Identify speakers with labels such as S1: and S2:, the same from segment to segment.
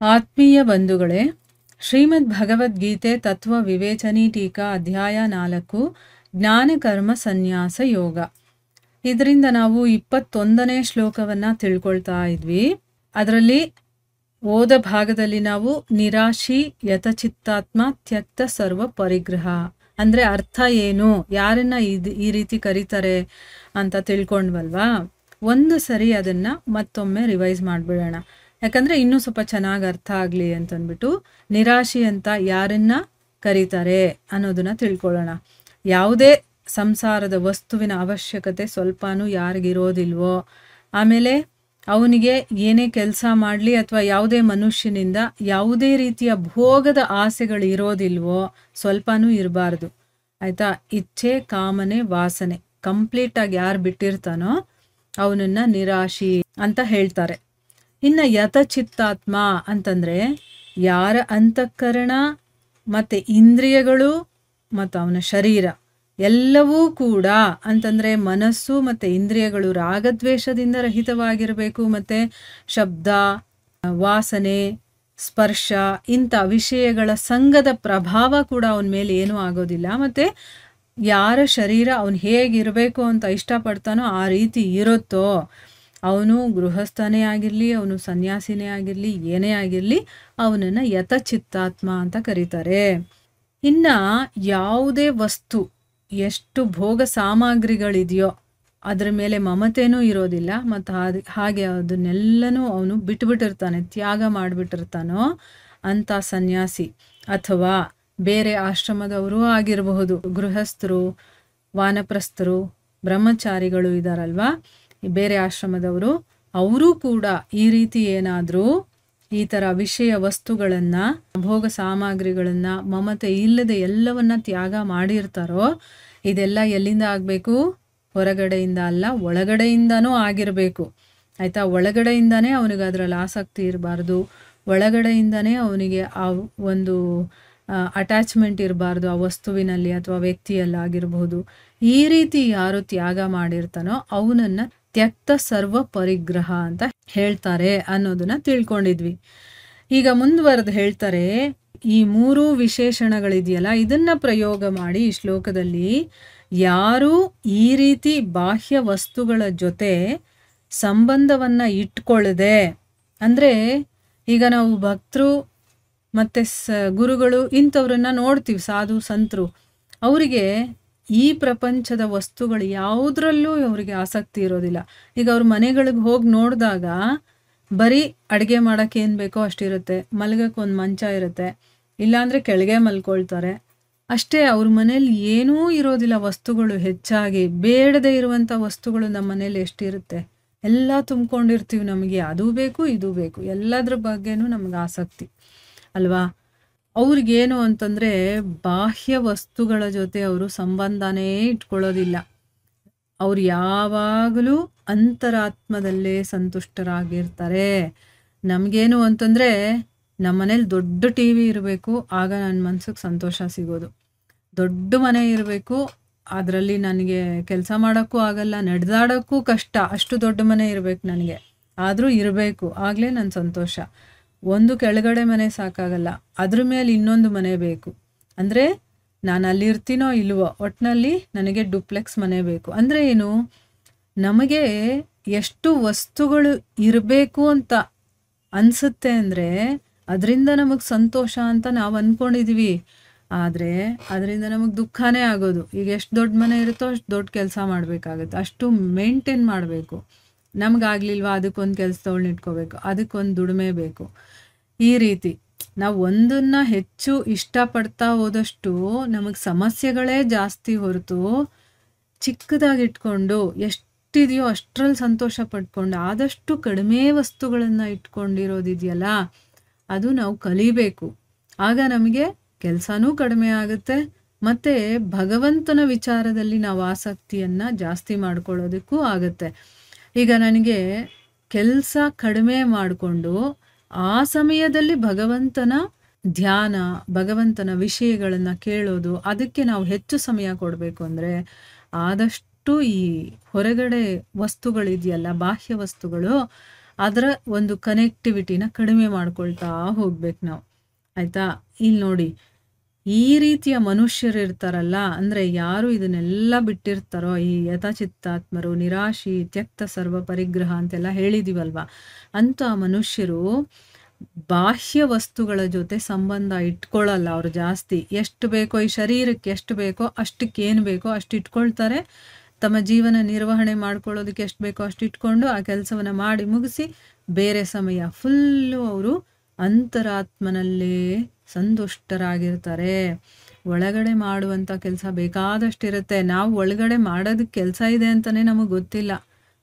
S1: ಆತ್ಮೀಯ ಬಂಧುಗಳೇ, ಶ್ರೀಮದ್ ಭಗವದ್ಗೀತೆ ತತ್ವ ವಿವೇಚನಿ ಟೀಕಾ ಅಧ್ಯಾಯ 4 ಜ್ಞಾನ ಕರ್ಮ ಸನ್ಯಾಸ ಯೋಗ. ಇದರಿಂದ ನಾವು 21ನೇ ಶ್ಲೋಕವನ್ನ ತಿಳ್ಕೊಳ್ತಾ ಇದ್ವಿ. ಅದರಲ್ಲಿ ಓದ ಭಾಗದಲ್ಲಿ ನಾವು ನಿರಾಶಿ ಯತಚಿತ್ತಾತ್ಮ ತ್ಯಕ್ತ ಸರ್ವ ಪರಿಗ್ರಹ ಅಂದ್ರೆ ಅರ್ಥ ಏನು, ಯಾರನ್ನ ಈ ರೀತಿ ಕರೀತಾರೆ ಅಂತ ತಿಳ್ಕೊಂಡ್ವಲ್ವಾ. ಒಂದು ಸರಿ ಅದನ್ನ ಮತ್ತೊಮ್ಮೆ ರಿವೈಸ್ ಮಾಡ್ಬಿಡೋಣ, ಯಾಕಂದ್ರೆ ಇನ್ನೂ ಸ್ವಲ್ಪ ಚೆನ್ನಾಗಿ ಅರ್ಥ ಆಗ್ಲಿ ಅಂತಂದ್ಬಿಟ್ಟು. ನಿರಾಶಿ ಅಂತ ಯಾರನ್ನ ಕರೀತಾರೆ ಅನ್ನೋದನ್ನ ತಿಳ್ಕೊಳ್ಳೋಣ. ಯಾವುದೇ ಸಂಸಾರದ ವಸ್ತುವಿನ ಅವಶ್ಯಕತೆ ಸ್ವಲ್ಪನೂ ಯಾರಿಗಿರೋದಿಲ್ವೋ, ಆಮೇಲೆ ಅವನಿಗೆ ಏನೇ ಕೆಲಸ ಮಾಡಲಿ ಅಥವಾ ಯಾವುದೇ ಮನುಷ್ಯನಿಂದ ಯಾವುದೇ ರೀತಿಯ ಭೋಗದ ಆಸೆಗಳು ಇರೋದಿಲ್ವೋ, ಸ್ವಲ್ಪನೂ ಇರಬಾರ್ದು. ಆಯ್ತಾ? ಇಚ್ಛೆ ಕಾಮನೆ ವಾಸನೆ ಕಂಪ್ಲೀಟಾಗಿ ಯಾರು ಬಿಟ್ಟಿರ್ತಾನೋ ಅವನನ್ನ ನಿರಾಶಿ ಅಂತ ಹೇಳ್ತಾರೆ. ಇನ್ನು ಯತಚಿತ್ತಾತ್ಮ ಅಂತಂದ್ರೆ ಯಾರ ಅಂತಃಕರಣ ಮತ್ತೆ ಇಂದ್ರಿಯಗಳು ಮತ್ತು ಅವನ ಶರೀರ ಎಲ್ಲವೂ ಕೂಡ ಅಂತಂದ್ರೆ ಮನಸ್ಸು ಮತ್ತೆ ಇಂದ್ರಿಯಗಳು ರಾಗದ್ವೇಷದಿಂದ ರಹಿತವಾಗಿರಬೇಕು. ಮತ್ತೆ ಶಬ್ದ, ವಾಸನೆ, ಸ್ಪರ್ಶ ಇಂಥ ವಿಷಯಗಳ ಸಂಘದ ಪ್ರಭಾವ ಕೂಡ ಅವನ ಮೇಲೆ ಏನೂ ಆಗೋದಿಲ್ಲ. ಮತ್ತೆ ಯಾರ ಶರೀರ ಅವನು ಹೇಗಿರಬೇಕು ಅಂತ ಇಷ್ಟಪಡ್ತಾನೋ ಆ ರೀತಿ ಇರುತ್ತೋ, ಅವನು ಗೃಹಸ್ಥನೇ ಆಗಿರಲಿ, ಅವನು ಸನ್ಯಾಸಿನೇ ಆಗಿರಲಿ, ಏನೇ ಆಗಿರಲಿ, ಅವನನ್ನು ಯತಚಿತ್ತಾತ್ಮ ಅಂತ ಕರೀತಾರೆ. ಇನ್ನು ಯಾವುದೇ ವಸ್ತು, ಎಷ್ಟು ಭೋಗ ಸಾಮಗ್ರಿಗಳಿದೆಯೋ ಅದ್ರ ಮೇಲೆ ಮಮತೆನೂ ಇರೋದಿಲ್ಲ. ಮತ್ತು ಹಾಗೆ ಅದನ್ನೆಲ್ಲನೂ ಅವನು ಬಿಟ್ಬಿಟ್ಟಿರ್ತಾನೆ, ತ್ಯಾಗ ಮಾಡಿಬಿಟ್ಟಿರ್ತಾನೋ ಅಂಥ ಸನ್ಯಾಸಿ ಅಥವಾ ಬೇರೆ ಆಶ್ರಮದವರು ಆಗಿರಬಹುದು. ಗೃಹಸ್ಥರು, ವಾನಪ್ರಸ್ಥರು, ಬ್ರಹ್ಮಚಾರಿಗಳು ಇದ್ದಾರಲ್ವಾ, ಬೇರೆ ಆಶ್ರಮದವರು, ಅವರೂ ಕೂಡ ಈ ರೀತಿ ಏನಾದರೂ ಈ ಥರ ವಿಷಯ ವಸ್ತುಗಳನ್ನು, ಭೋಗ ಸಾಮಗ್ರಿಗಳನ್ನು ಮಮತೆ ಇಲ್ಲದೆ ಎಲ್ಲವನ್ನ ತ್ಯಾಗ ಮಾಡಿರ್ತಾರೋ, ಇದೆಲ್ಲ ಎಲ್ಲಿಂದ ಆಗಬೇಕು? ಹೊರಗಡೆಯಿಂದ ಅಲ್ಲ, ಒಳಗಡೆಯಿಂದನೂ ಆಗಿರಬೇಕು. ಆಯಿತಾ? ಒಳಗಡೆಯಿಂದನೇ ಅವನಿಗೆ ಅದರಲ್ಲಿ ಆಸಕ್ತಿ ಇರಬಾರ್ದು, ಒಳಗಡೆಯಿಂದನೇ ಅವನಿಗೆ ಆ ಒಂದು ಅಟ್ಯಾಚ್ಮೆಂಟ್ ಇರಬಾರ್ದು ಆ ವಸ್ತುವಿನಲ್ಲಿ ಅಥವಾ ವ್ಯಕ್ತಿಯಲ್ಲಾಗಿರ್ಬೋದು. ಈ ರೀತಿ ಯಾರು ತ್ಯಾಗ ಮಾಡಿರ್ತಾನೋ ಅವನನ್ನು ತ್ಯಕ್ತ ಸರ್ವ ಪರಿಗ್ರಹ ಅಂತ ಹೇಳ್ತಾರೆ ಅನ್ನೋದನ್ನ ತಿಳ್ಕೊಂಡಿದ್ವಿ. ಈಗ ಮುಂದುವರೆದು ಹೇಳ್ತಾರೆ, ಈ 3 ವಿಶೇಷಣಗಳಿದೆಯಲ್ಲ, ಇದನ್ನ ಪ್ರಯೋಗ ಮಾಡಿ ಈ ಶ್ಲೋಕದಲ್ಲಿ ಯಾರು ಈ ರೀತಿ ಬಾಹ್ಯ ವಸ್ತುಗಳ ಜೊತೆ ಸಂಬಂಧವನ್ನ ಇಟ್ಕೊಳ್ಳದೆ, ಅಂದ್ರೆ ಈಗ ನಾವು ಭಕ್ತರು ಮತ್ತೆ ಗುರುಗಳು ಇಂಥವ್ರನ್ನ ನೋಡ್ತೀವಿ, ಸಾಧು ಸಂತರು, ಅವರಿಗೆ ಈ ಪ್ರಪಂಚದ ವಸ್ತುಗಳು ಯಾವುದ್ರಲ್ಲೂ ಅವರಿಗೆ ಆಸಕ್ತಿ ಇರೋದಿಲ್ಲ. ಈಗ ಅವ್ರ ಮನೆಗಳಿಗೆ ಹೋಗಿ ನೋಡಿದಾಗ ಬರೀ ಅಡುಗೆ ಮಾಡೋಕ್ಕೆ ಏನು ಬೇಕೋ ಅಷ್ಟಿರುತ್ತೆ, ಮಲಗಕ್ಕೆ ಒಂದು ಮಂಚ ಇರುತ್ತೆ, ಇಲ್ಲಾಂದರೆ ಕೆಳಗೆ ಮಲ್ಕೊಳ್ತಾರೆ ಅಷ್ಟೇ. ಅವ್ರ ಮನೇಲಿ ಏನೂ ಇರೋದಿಲ್ಲ ವಸ್ತುಗಳು. ಹೆಚ್ಚಾಗಿ ಬೇಡದೇ ಇರುವಂಥ ವಸ್ತುಗಳು ನಮ್ಮ ಮನೇಲಿ ಎಷ್ಟಿರುತ್ತೆ, ಎಲ್ಲ ತುಂಬ್ಕೊಂಡಿರ್ತೀವಿ. ನಮಗೆ ಅದು ಬೇಕು ಇದು ಬೇಕು, ಎಲ್ಲದ್ರ ಬಗ್ಗೆನೂ ನಮ್ಗೆ ಆಸಕ್ತಿ ಅಲ್ವಾ. ಅವ್ರಿಗೇನು ಅಂತಂದರೆ ಬಾಹ್ಯ ವಸ್ತುಗಳ ಜೊತೆ ಅವರು ಸಂಬಂಧನೇ ಇಟ್ಕೊಳ್ಳೋದಿಲ್ಲ. ಅವ್ರು ಯಾವಾಗಲೂ ಅಂತರಾತ್ಮದಲ್ಲೇ ಸಂತುಷ್ಟರಾಗಿರ್ತಾರೆ. ನಮಗೇನು ಅಂತಂದರೆ ನಮ್ಮ ಮನೇಲಿ ದೊಡ್ಡ ಟಿ ವಿ ಇರಬೇಕು, ಆಗ ನನ್ನ ಮನ್ಸಿಗೆ ಸಂತೋಷ ಸಿಗೋದು. ದೊಡ್ಡ ಮನೆ ಇರಬೇಕು, ಅದರಲ್ಲಿ ನನಗೆ ಕೆಲಸ ಮಾಡೋಕ್ಕೂ ಆಗಲ್ಲ, ನಡೆದಾಡೋಕ್ಕೂ ಕಷ್ಟ, ಅಷ್ಟು ದೊಡ್ಡ ಮನೆ ಇರಬೇಕು ನನಗೆ, ಆದರೂ ಇರಬೇಕು, ಆಗಲೇ ನನ್ನ ಸಂತೋಷ. ಒಂದು ಕೆಳಗಡೆ ಮನೆ ಸಾಕಾಗಲ್ಲ, ಅದ್ರ ಮೇಲೆ ಇನ್ನೊಂದು ಮನೆ ಬೇಕು. ಅಂದರೆ ನಾನು ಅಲ್ಲಿರ್ತೀನೋ ಇಲ್ವೋ, ಒಟ್ಟಿನಲ್ಲಿ ನನಗೆ ಡುಪ್ಲೆಕ್ಸ್ ಮನೆ ಬೇಕು. ಅಂದರೆ ಏನು, ನಮಗೆ ಎಷ್ಟು ವಸ್ತುಗಳು ಇರಬೇಕು ಅಂತ ಅನಿಸುತ್ತೆ ಅಂದರೆ ಅದರಿಂದ ನಮಗೆ ಸಂತೋಷ ಅಂತ ನಾವು ಅಂದ್ಕೊಂಡಿದ್ದೀವಿ. ಆದರೆ ಅದರಿಂದ ನಮಗೆ ದುಃಖನೇ ಆಗೋದು. ಈಗ ಎಷ್ಟು ದೊಡ್ಡ ಮನೆ ಇರುತ್ತೋ ಅಷ್ಟು ದೊಡ್ಡ ಕೆಲಸ ಮಾಡಬೇಕಾಗುತ್ತೆ, ಅಷ್ಟು ಮೇಂಟೈನ್ ಮಾಡಬೇಕು. ನಮಗಾಗ್ಲಿಲ್ವಾ, ಅದಕ್ಕೊಂದು ಕೆಲಸದವಳನ್ನ ಇಟ್ಕೋಬೇಕು, ಅದಕ್ಕೊಂದು ದುಡಿಮೆ ಬೇಕು. ಈ ರೀತಿ ನಾವು ಒಂದನ್ನು ಹೆಚ್ಚು ಇಷ್ಟಪಡ್ತಾ ಹೋದಷ್ಟು ನಮಗೆ ಸಮಸ್ಯೆಗಳೇ ಜಾಸ್ತಿ ಹೊರತು, ಚಿಕ್ಕದಾಗಿಟ್ಕೊಂಡು ಎಷ್ಟಿದೆಯೋ ಅಷ್ಟರಲ್ಲಿ ಸಂತೋಷ ಪಡ್ಕೊಂಡು ಆದಷ್ಟು ಕಡಿಮೆ ವಸ್ತುಗಳನ್ನು ಇಟ್ಕೊಂಡಿರೋದಿದೆಯಲ್ಲ, ಅದು ನಾವು ಕಲಿಬೇಕು. ಆಗ ನಮಗೆ ಕೆಲಸನೂ ಕಡಿಮೆ ಆಗುತ್ತೆ, ಮತ್ತು ಭಗವಂತನ ವಿಚಾರದಲ್ಲಿ ನಾವು ಆಸಕ್ತಿಯನ್ನು ಜಾಸ್ತಿ ಮಾಡ್ಕೊಳ್ಳೋದಕ್ಕೂ ಆಗುತ್ತೆ. ಈಗ ನನಗೆ ಕೆಲಸ ಕಡಿಮೆ ಮಾಡಿಕೊಂಡು ಆ ಸಮಯದಲ್ಲಿ ಭಗವಂತನ ಧ್ಯಾನ, ಭಗವಂತನ ವಿಷಯಗಳನ್ನು ಕೇಳೋದು, ಅದಕ್ಕೆ ನಾವು ಹೆಚ್ಚು ಸಮಯ ಕೊಡಬೇಕು. ಅಂದರೆ ಆದಷ್ಟು ಈ ಹೊರಗಡೆ ವಸ್ತುಗಳಿದೆಯಲ್ಲ, ಬಾಹ್ಯ ವಸ್ತುಗಳು, ಅದರ ಒಂದು ಕನೆಕ್ಟಿವಿಟಿನ ಕಡಿಮೆ ಮಾಡ್ಕೊಳ್ತಾ ಹೋಗ್ಬೇಕು ನಾವು, ಆಯಿತಾ. ಇಲ್ಲಿ ನೋಡಿ, ಈ ರೀತಿಯ ಮನುಷ್ಯರು ಇರ್ತಾರಲ್ಲ, ಅಂದರೆ ಯಾರು ಇದನ್ನೆಲ್ಲ ಬಿಟ್ಟಿರ್ತಾರೋ, ಈ ಯಥಚಿತ್ತಾತ್ಮರು, ನಿರಾಶಿ, ತ್ಯಕ್ತ ಸರ್ವ ಪರಿಗ್ರಹ ಅಂತೆಲ್ಲ ಹೇಳಿದೀವಲ್ವ, ಅಂಥ ಮನುಷ್ಯರು ಬಾಹ್ಯ ವಸ್ತುಗಳ ಜೊತೆ ಸಂಬಂಧ ಇಟ್ಕೊಳ್ಳಲ್ಲ. ಅವರು ಜಾಸ್ತಿ ಎಷ್ಟು ಬೇಕೋ ಈ ಶರೀರಕ್ಕೆ ಎಷ್ಟು ಬೇಕೋ ಅಷ್ಟಕ್ಕೆ ಏನು ಬೇಕೋ ಅಷ್ಟು ಇಟ್ಕೊಳ್ತಾರೆ. ತಮ್ಮ ಜೀವನ ನಿರ್ವಹಣೆ ಮಾಡ್ಕೊಳ್ಳೋದಕ್ಕೆ ಎಷ್ಟು ಬೇಕೋ ಅಷ್ಟು ಇಟ್ಕೊಂಡು ಆ ಕೆಲಸವನ್ನು ಮಾಡಿ ಮುಗಿಸಿ ಬೇರೆ ಸಮಯ ಫುಲ್ಲು ಅವರು ಅಂತರಾತ್ಮನಲ್ಲೇ ಸಂತುಷ್ಟರಾಗಿರ್ತಾರೆ. ಒಳಗಡೆ ಮಾಡುವಂಥ ಕೆಲಸ ಬೇಕಾದಷ್ಟಿರುತ್ತೆ. ನಾವು ಒಳಗಡೆ ಮಾಡೋದಕ್ಕೆ ಕೆಲಸ ಇದೆ ಅಂತಲೇ ನಮಗೆ ಗೊತ್ತಿಲ್ಲ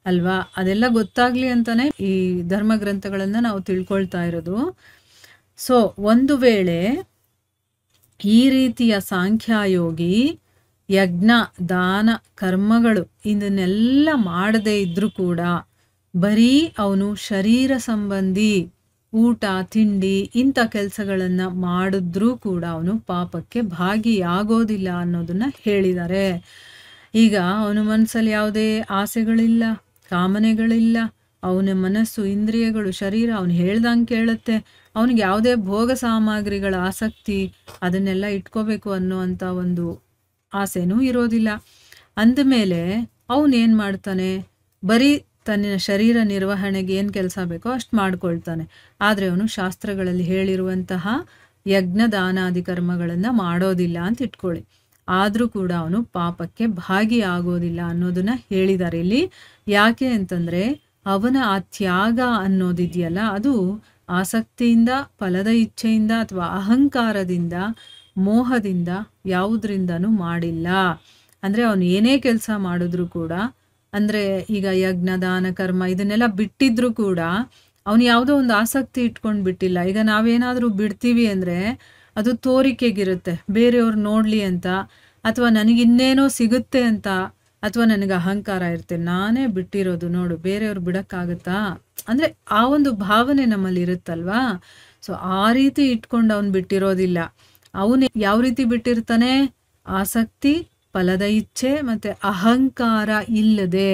S1: ಅಲ್ವಾ. ಅದೆಲ್ಲ ಗೊತ್ತಾಗಲಿ ಅಂತಲೇ ಈ ಧರ್ಮ ಗ್ರಂಥಗಳನ್ನು ನಾವು ತಿಳ್ಕೊಳ್ತಾ ಇರೋದು. ಸೊ ಒಂದು ವೇಳೆ ಈ ರೀತಿಯ ಸಾಂಖ್ಯಯೋಗಿ ಯಜ್ಞ ದಾನ ಕರ್ಮಗಳು ಇದನ್ನೆಲ್ಲ ಮಾಡದೇ ಇದ್ರೂ ಕೂಡ ಬರೀ ಅವನು ಶರೀರ ಸಂಬಂಧಿ ಊಟ ತಿಂಡಿ ಇಂಥ ಕೆಲಸಗಳನ್ನು ಮಾಡಿದ್ರೂ ಕೂಡ ಅವನು ಪಾಪಕ್ಕೆ ಭಾಗಿಯಾಗೋದಿಲ್ಲ ಅನ್ನೋದನ್ನ ಹೇಳಿದ್ದಾರೆ. ಈಗ ಅವನ ಮನಸ್ಸಲ್ಲಿ ಯಾವುದೇ ಆಸೆಗಳಿಲ್ಲ, ಕಾಮನೆಗಳಿಲ್ಲ, ಅವನ ಮನಸ್ಸು ಇಂದ್ರಿಯಗಳು ಶರೀರ ಅವನು ಹೇಳ್ದಂಗೆ ಕೇಳುತ್ತೆ. ಅವನಿಗೆ ಯಾವುದೇ ಭೋಗ ಸಾಮಗ್ರಿಗಳ ಆಸಕ್ತಿ ಅದನ್ನೆಲ್ಲ ಇಟ್ಕೋಬೇಕು ಅನ್ನೋವಂಥ ಒಂದು ಆಸೆನೂ ಇರೋದಿಲ್ಲ. ಅಂದಮೇಲೆ ಅವನೇನು ಮಾಡ್ತಾನೆ, ಬರೀ ತನ್ನ ಶರೀರ ನಿರ್ವಹಣೆಗೆ ಏನು ಕೆಲಸ ಬೇಕೋ ಅಷ್ಟು ಮಾಡ್ಕೊಳ್ತಾನೆ. ಆದರೆ ಅವನು ಶಾಸ್ತ್ರಗಳಲ್ಲಿ ಹೇಳಿರುವಂತಹ ಯಜ್ಞ ದಾನಾದಿ ಕರ್ಮಗಳನ್ನು ಮಾಡೋದಿಲ್ಲ ಅಂತ ಇಟ್ಕೊಳ್ಳಿ. ಆದರೂ ಕೂಡ ಅವನು ಪಾಪಕ್ಕೆ ಭಾಗಿಯಾಗೋದಿಲ್ಲ ಅನ್ನೋದನ್ನ ಹೇಳಿದ್ದಾರೆ ಇಲ್ಲಿ. ಯಾಕೆ ಅಂತಂದರೆ ಅವನ ಆ ತ್ಯಾಗ ಅನ್ನೋದಿದೆಯಲ್ಲ, ಅದು ಆಸಕ್ತಿಯಿಂದ, ಫಲದ ಇಚ್ಛೆಯಿಂದ ಅಥವಾ ಅಹಂಕಾರದಿಂದ, ಮೋಹದಿಂದ ಯಾವುದರಿಂದನೂ ಮಾಡಿಲ್ಲ. ಅಂದರೆ ಅವನು ಏನೇ ಕೆಲಸ ಮಾಡಿದ್ರೂ ಕೂಡ, ಅಂದರೆ ಈಗ ಯಜ್ಞ ದಾನ ಕರ್ಮ ಇದನ್ನೆಲ್ಲ ಬಿಟ್ಟಿದ್ರೂ ಕೂಡ ಅವನು ಯಾವುದೋ ಒಂದು ಆಸಕ್ತಿ ಇಟ್ಕೊಂಡು ಬಿಟ್ಟಿಲ್ಲ. ಈಗ ನಾವೇನಾದರೂ ಬಿಡ್ತೀವಿ ಅಂದರೆ ಅದು ತೋರಿಕೆಗಿರುತ್ತೆ, ಬೇರೆಯವ್ರು ನೋಡಲಿ ಅಂತ, ಅಥವಾ ನನಗಿನ್ನೇನೋ ಸಿಗುತ್ತೆ ಅಂತ, ಅಥವಾ ನನಗೆ ಅಹಂಕಾರ ಇರುತ್ತೆ, ನಾನೇ ಬಿಟ್ಟಿರೋದು ನೋಡು ಬೇರೆಯವ್ರು ಬಿಡೋಕ್ಕಾಗುತ್ತಾ, ಅಂದರೆ ಆ ಒಂದು ಭಾವನೆ ನಮ್ಮಲ್ಲಿ ಇರುತ್ತಲ್ವಾ. ಸೊ ಆ ರೀತಿ ಇಟ್ಕೊಂಡು ಅವನು ಬಿಟ್ಟಿರೋದಿಲ್ಲ. ಅವನು ಯಾವ ರೀತಿ ಬಿಟ್ಟಿರ್ತಾನೆ, ಆಸಕ್ತಿ, ಫಲದ ಇಚ್ಛೆ ಮತ್ತು ಅಹಂಕಾರ ಇಲ್ಲದೆ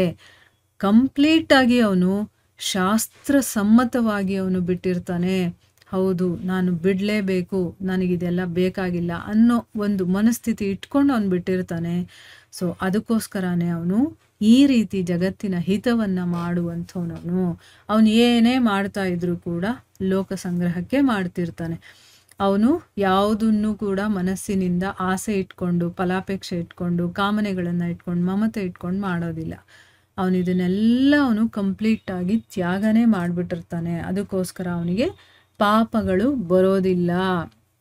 S1: ಕಂಪ್ಲೀಟಾಗಿ ಅವನು ಶಾಸ್ತ್ರ ಸಮ್ಮತವಾಗಿ ಅವನು ಬಿಟ್ಟಿರ್ತಾನೆ. ಹೌದು, ನಾನು ಬಿಡಲೇಬೇಕು, ನನಗಿದೆಲ್ಲ ಬೇಕಾಗಿಲ್ಲ ಅನ್ನೋ ಒಂದು ಮನಸ್ಥಿತಿ ಇಟ್ಕೊಂಡು ಅವನು ಬಿಟ್ಟಿರ್ತಾನೆ. ಸೊ ಅದಕ್ಕೋಸ್ಕರನೇ ಅವನು ಈ ರೀತಿ ಜಗತ್ತಿನ ಹಿತವನ್ನು ಮಾಡುವಂಥವನು. ಅವನು ಏನೇ ಮಾಡ್ತಾ ಇದ್ರೂ ಕೂಡ ಲೋಕ ಸಂಗ್ರಹಕ್ಕೆ ಮಾಡ್ತಿರ್ತಾನೆ. ಅವನು ಯಾವುದನ್ನು ಕೂಡ ಮನಸ್ಸಿನಿಂದ ಆಸೆ ಇಟ್ಕೊಂಡು, ಫಲಾಪೇಕ್ಷೆ ಇಟ್ಕೊಂಡು, ಕಾಮನೆಗಳನ್ನು ಇಟ್ಕೊಂಡು, ಮಮತೆ ಇಟ್ಕೊಂಡು ಮಾಡೋದಿಲ್ಲ. ಅವನು ಇದನ್ನೆಲ್ಲ ಅವನು ಕಂಪ್ಲೀಟಾಗಿ ತ್ಯಾಗನೇ ಮಾಡಿಬಿಟ್ಟಿರ್ತಾನೆ. ಅದಕ್ಕೋಸ್ಕರ ಅವನಿಗೆ ಪಾಪಗಳು ಬರೋದಿಲ್ಲ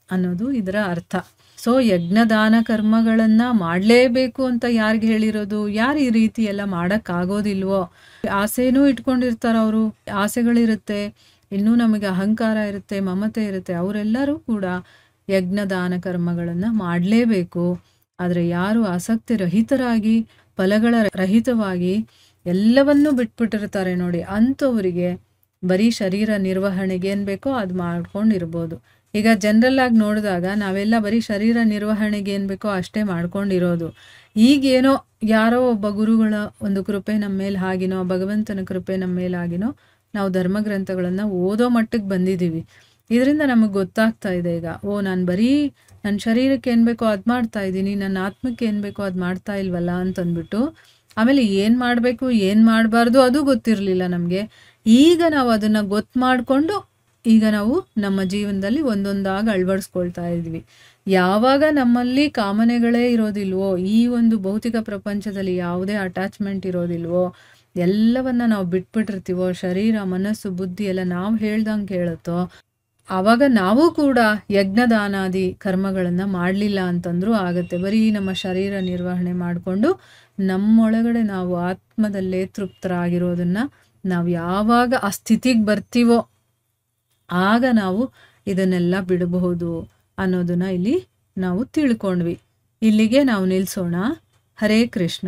S1: ಅನ್ನೋದು ಇದರ ಅರ್ಥ. ಸೊ ಯಜ್ಞದಾನ ಕರ್ಮಗಳನ್ನು ಮಾಡಲೇಬೇಕು ಅಂತ ಯಾರಿಗೆ ಹೇಳಿರೋದು? ಯಾರು ಈ ರೀತಿ ಎಲ್ಲ ಮಾಡೋಕ್ಕಾಗೋದಿಲ್ವೋ, ಆಸೆನೂ ಇಟ್ಕೊಂಡಿರ್ತಾರೆ ಅವರು, ಆಸೆಗಳಿರುತ್ತೆ, ಇನ್ನೂ ನಮಗೆ ಅಹಂಕಾರ ಇರುತ್ತೆ, ಮಮತೆ ಇರುತ್ತೆ, ಅವರೆಲ್ಲರೂ ಕೂಡ ಯಜ್ಞದಾನ ಕರ್ಮಗಳನ್ನು ಮಾಡಲೇಬೇಕು. ಆದರೆ ಯಾರು ಆಸಕ್ತಿ ರಹಿತರಾಗಿ, ಫಲಗಳ ರಹಿತವಾಗಿ ಎಲ್ಲವನ್ನೂ ಬಿಟ್ಬಿಟ್ಟಿರ್ತಾರೆ ನೋಡಿ, ಅಂಥವರಿಗೆ ಬರೀ ಶರೀರ ನಿರ್ವಹಣೆಗೆ ಏನು ಬೇಕೋ ಅದು ಮಾಡ್ಕೊಂಡಿರ್ಬೋದು. ಈಗ ಜನರಲ್ ಆಗಿ ನೋಡಿದಾಗ ನಾವೆಲ್ಲ ಬರೀ ಶರೀರ ನಿರ್ವಹಣೆಗೆ ಏನು ಬೇಕೋ ಅಷ್ಟೇ ಮಾಡ್ಕೊಂಡಿರೋದು. ಈಗೇನೋ ಯಾರೋ ಒಬ್ಬ ಗುರುಗಳ ಒಂದು ಕೃಪೆ ನಮ್ಮ ಮೇಲೆ ಆಗಿನೋ, ಭಗವಂತನ ಕೃಪೆ ನಮ್ಮ ಮೇಲೆ ಆಗಿನೋ ನಾವು ಧರ್ಮಗ್ರಂಥಗಳನ್ನು ಓದೋ ಮಟ್ಟಕ್ಕೆ ಬಂದಿದ್ದೀವಿ. ಇದರಿಂದ ನಮಗೆ ಗೊತ್ತಾಗ್ತಾ ಇದೆ ಈಗ, ನಾನು ಬರೀ ನನ್ನ ಶರೀರಕ್ಕೆ ಏನು ಬೇಕೋ ಅದು ಮಾಡ್ತಾ ಇದ್ದೀನಿ, ನನ್ನ ಆತ್ಮಕ್ಕೆ ಏನು ಬೇಕೋ ಅದು ಮಾಡ್ತಾ ಇಲ್ವಲ್ಲ ಅಂತಂದ್ಬಿಟ್ಟು. ಆಮೇಲೆ ಏನು ಮಾಡಬೇಕು ಏನು ಮಾಡಬಾರ್ದು ಅದು ಗೊತ್ತಿರಲಿಲ್ಲ ನಮಗೆ. ಈಗ ನಾವು ಅದನ್ನು ಗೊತ್ತು ಮಾಡಿಕೊಂಡು ಈಗ ನಾವು ನಮ್ಮ ಜೀವನದಲ್ಲಿ ಒಂದೊಂದಾಗಿ ಅಳವಡಿಸ್ಕೊಳ್ತಾ ಇದ್ವಿ. ಯಾವಾಗ ನಮ್ಮಲ್ಲಿ ಕಾಮನೆಗಳೇ ಇರೋದಿಲ್ವೋ, ಈ ಒಂದು ಭೌತಿಕ ಪ್ರಪಂಚದಲ್ಲಿ ಯಾವುದೇ ಅಟ್ಯಾಚ್ಮೆಂಟ್ ಇರೋದಿಲ್ವೋ, ಎಲ್ಲವನ್ನ ನಾವು ಬಿಟ್ಬಿಟ್ಟಿರ್ತೀವೋ, ಶರೀರ ಮನಸ್ಸು ಬುದ್ಧಿ ಎಲ್ಲ ನಾವು ಹೇಳ್ದಂಗೆ ಕೇಳುತ್ತೋ, ಆವಾಗ ನಾವು ಕೂಡ ಯಜ್ಞದಾನಾದಿ ಕರ್ಮಗಳನ್ನು ಮಾಡಲಿಲ್ಲ ಅಂತಂದ್ರೂ ಆಗುತ್ತೆ. ಬರೀ ನಮ್ಮ ಶರೀರ ನಿರ್ವಹಣೆ ಮಾಡಿಕೊಂಡು ನಮ್ಮೊಳಗಡೆ ನಾವು ಆತ್ಮದಲ್ಲೇ ತೃಪ್ತರಾಗಿರೋದನ್ನು ನಾವು ಯಾವಾಗ ಆ ಸ್ಥಿತಿಗೆ ಬರ್ತೀವೋ ಆಗ ನಾವು ಇದನ್ನೆಲ್ಲ ಬಿಡಬಹುದು ಅನ್ನೋದನ್ನ ಇಲ್ಲಿ ನಾವು ತಿಳ್ಕೊಂಡ್ವಿ. ಇಲ್ಲಿಗೆ ನಾವು ನಿಲ್ಲಿಸೋಣ. ಹರೇ ಕೃಷ್ಣ.